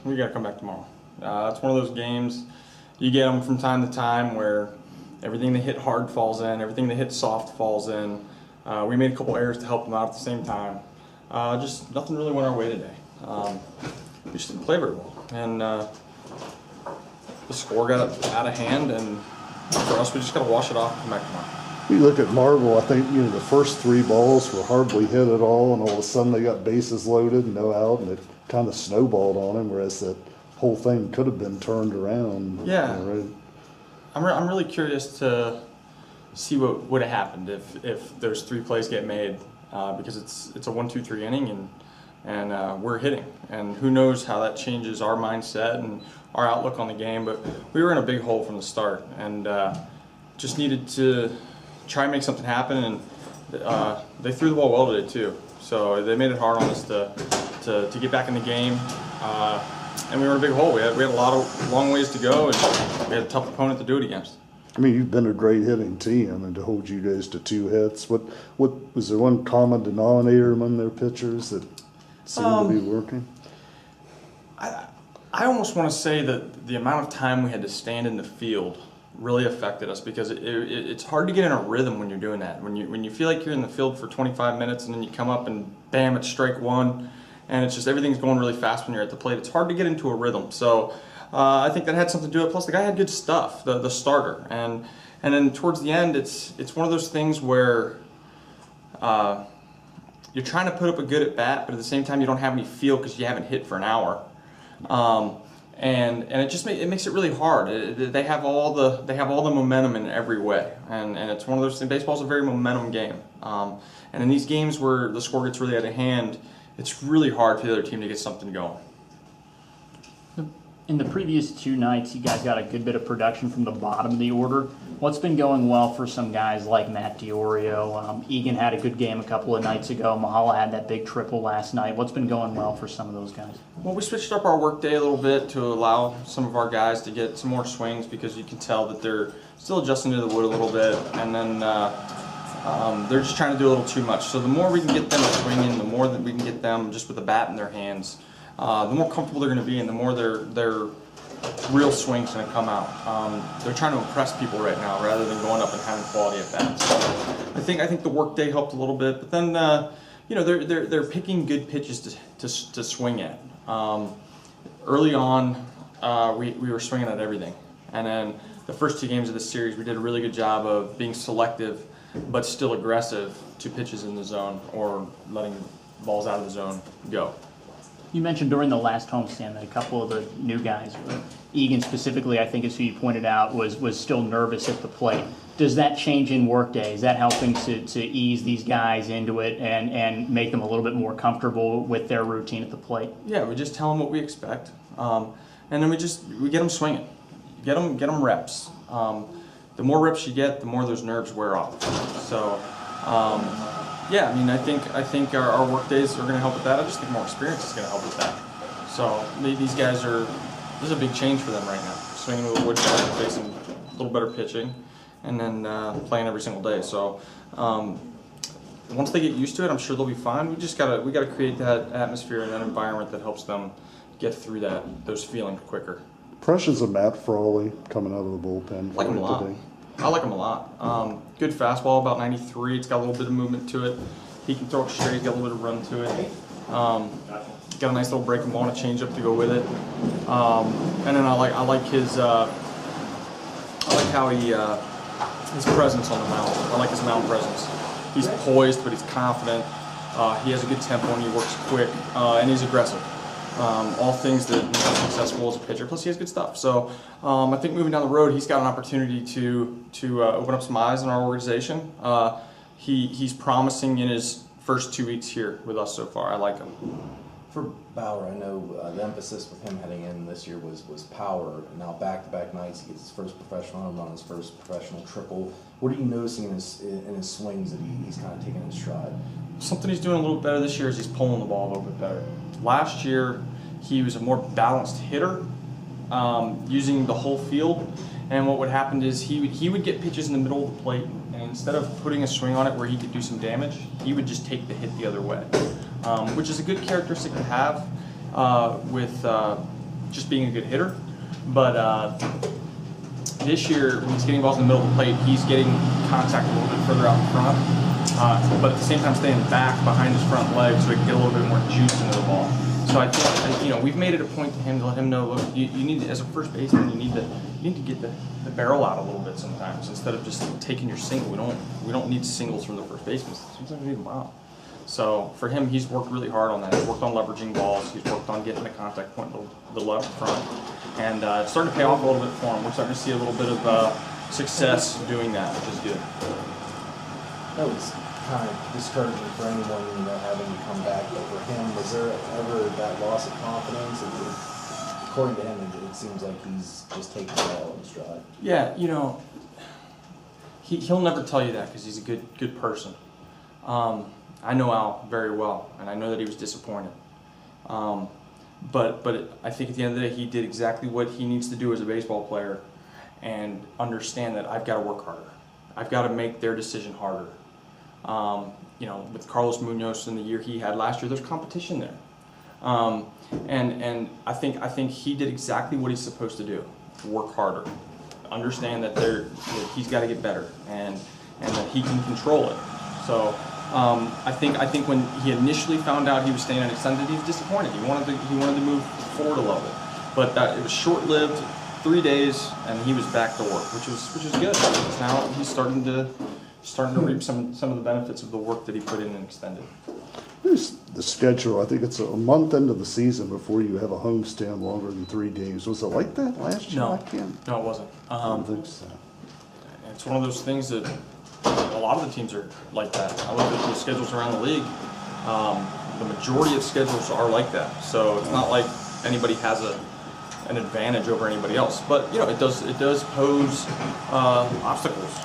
We got to come back tomorrow. It's one of those games, you get them from time to time where everything they hit hard falls in, everything they hit soft falls in. We made a couple errors to help them out at the same time. Just nothing really went our way today. We just didn't play very well. And the score got out of hand, and for us, we just got to wash it off and come back tomorrow. You look at Marble, I think, the first 3 balls were hardly hit at all, and all of a sudden they got bases loaded and no out, and it kind of snowballed on him, whereas that whole thing could have been turned around. Yeah. Right? I'm really curious to see what would have happened if those 3 plays get made, because it's a 1-2-3 inning, and we're hitting, and who knows how that changes our mindset and our outlook on the game. But we were in a big hole from the start, and just needed to try and make something happen, and they threw the ball well today too. So they made it hard on us to get back in the game, and we were in a big hole. We had a lot of long ways to go, and we had a tough opponent to do it against. I mean, you've been a great hitting team, and to hold you guys to 2 hits, what was there one common denominator among their pitchers that seemed to be working? I almost want to say that the amount of time we had to stand in the field really affected us, because it's hard to get in a rhythm when you're doing that. When you feel like you're in the field for 25 minutes and then you come up and bam, it's strike 1, and it's just everything's going really fast when you're at the plate. It's hard to get into a rhythm. So I think that had something to do with it. Plus the guy had good stuff, the starter, and then towards the end, it's one of those things where you're trying to put up a good at bat, but at the same time you don't have any feel because you haven't hit for an hour. And it just makes it really hard. They have all the momentum in every way, and it's one of those things. Baseball's a very momentum game, and in these games where the score gets really out of hand, it's really hard for the other team to get something going. In the previous 2 nights, you guys got a good bit of production from the bottom of the order. What's been going well for some guys like Matt Diorio? Egan had a good game a couple of nights ago. Mahala had that big triple last night. What's been going well for some of those guys? Well, we switched up our work day a little bit to allow some of our guys to get some more swings, because you can tell that they're still adjusting to the wood a little bit, and then they're just trying to do a little too much. So the more we can get them swinging, the more that we can get them just with a bat in their hands, the more comfortable they're going to be, and the more their real swing's going to come out. They're trying to impress people right now rather than going up and having quality at bats. So I think the work day helped a little bit, but then they're picking good pitches to swing at. Early on, we were swinging at everything, and then the first 2 games of this series, we did a really good job of being selective but still aggressive to pitches in the zone or letting balls out of the zone go. You mentioned during the last homestand that a couple of the new guys, Egan specifically, I think is who you pointed out, was still nervous at the plate. Does that change in workday? Is that helping to ease these guys into it and make them a little bit more comfortable with their routine at the plate? Yeah, we just tell them what we expect, and then we get them swinging, get them reps. The more reps you get, the more those nerves wear off. So. Yeah, I mean, I think our work days are going to help with that. I just think more experience is going to help with that. So these guys this is a big change for them right now. Swinging with a wood bat, facing a little better pitching, and then playing every single day. So once they get used to it, I'm sure they'll be fine. We gotta create that atmosphere and that environment that helps them get through those feelings quicker. Impressions of Matt Frawley coming out of the bullpen. Like him a lot. Today. I like him a lot. Good fastball, about 93. It's got a little bit of movement to it. He can throw it straight. He's got a little bit of run to it. Got a nice little breaking ball and a changeup to go with it. And then I like his. I like how his presence on the mound. I like his mound presence. He's poised, but he's confident. He has a good tempo and he works quick, and he's aggressive. All things that make him successful as a pitcher. Plus, he has good stuff. So, I think moving down the road, he's got an opportunity to open up some eyes in our organization. He's promising in his first 2 weeks here with us so far. I like him. For Bauer, I know the emphasis with him heading in this year was power. Now back-to-back nights, he gets his first professional home run, his first professional triple. What are you noticing in his swings that he's kind of taking in stride? Something he's doing a little better this year is he's pulling the ball a little bit better. Last year, he was a more balanced hitter, using the whole field. And what would happen is he would get pitches in the middle of the plate, and instead of putting a swing on it where he could do some damage, he would just take the hit the other way, which is a good characteristic to have with just being a good hitter. But this year, when he's getting balls in the middle of the plate, he's getting contact a little bit further out in front, but at the same time staying back behind his front leg so he can get a little bit more juice into the ball. So I think, you know, we've made it a point to him to let him know, look, you need to, as a first baseman, you need to get the barrel out a little bit sometimes instead of just taking your single. We don't need singles from the first baseman. Sometimes we need them out. So for him, he's worked really hard on that. He's worked on leveraging balls. He's worked on getting the contact point the left front, and it's starting to pay off a little bit for him. We're starting to see a little bit of success doing that, which is good. That was kind of discouraging for anyone, you know, having to come back. But for him, was there ever that loss of confidence? According to him, it seems like he's just taking it all in stride. Yeah, you know, he'll never tell you that because he's a good person. I know Al very well, and I know that he was disappointed. But I think at the end of the day, he did exactly what he needs to do as a baseball player, and understand that I've got to work harder. I've got to make their decision harder. You know, with Carlos Munoz in the year he had last year, there's competition there. And I think he did exactly what he's supposed to do: work harder, understand that he's got to get better, and that he can control it. So I think when he initially found out he was staying unextended, he was disappointed. He wanted to move forward a level, but it was short-lived, 3 days, and he was back to work, which is good. Because now he's starting to reap some of the benefits of the work that he put in and extended. Here's the schedule. I think it's a month into the season before you have a homestand longer than 3 days. Was it like that last year? No, I can't. no, it wasn't. I don't think so. It's one of those things that a lot of the teams are like that. I look at the schedules around the league. The majority of schedules are like that. So it's not like anybody has an advantage over anybody else. But you know, it does pose obstacles